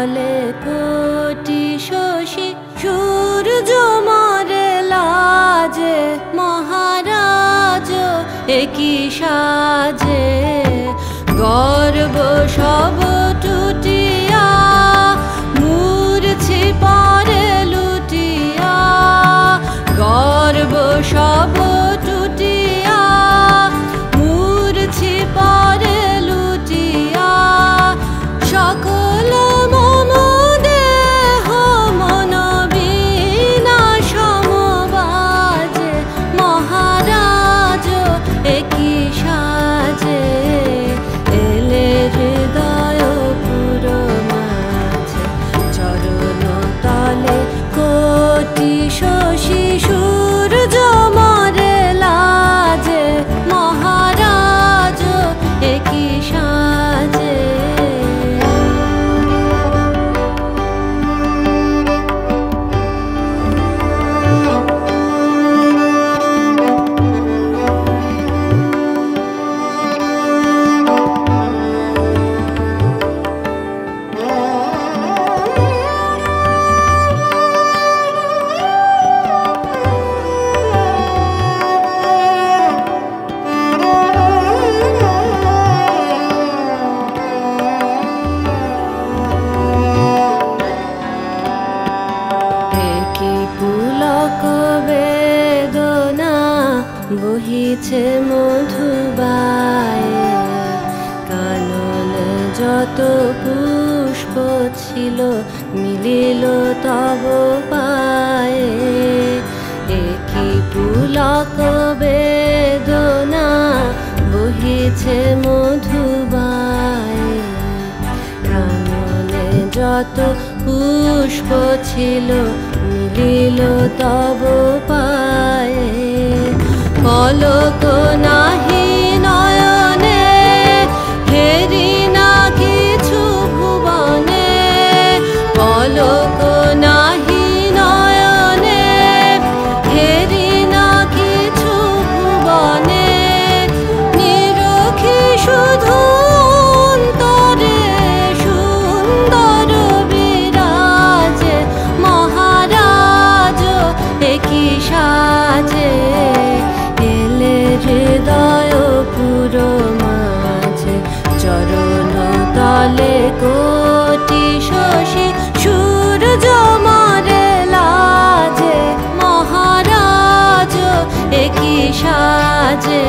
তলে কোটি শশী সূর্য মরে লাজে মহারাজ একই সাজে গর্ব সব টুটিয়া মূর্ছি পরে লুটিয়া গর্ব সব টুটিয়া মূর্ছি পরে লুটিয়া সকল মম দেহ মন বিনা সমবাজে মহারাজ একই সাজে এলে হৃদয় পুর মাঝে চরণ তলে কোটি শশী সূর্য মরে লাজে মহারাজ একই সাজে পুলক বেদনা বহিছে মধুবায়ে কাননে যত পুষ্প ছিল মিলিল তব পায়ে একই পুলক বেদনা বহিছে মধুবায়ে কাননে যত পুষ্প ছিল মিলিল তব পায়ে পলক নাহি নয়নে হেরি না কিছু ভুবনে পলক নাহি নয়নে হেরি না কিছু ভুবনে নিরখি শুধু অন্তরে সুন্দর বিরাজে মহারাজ একই সাজে এলে হৃদয় পুর মাঝে চরণ তলে কোটি শশী সূর্য মরে লাজে মহারাজ একই সাজে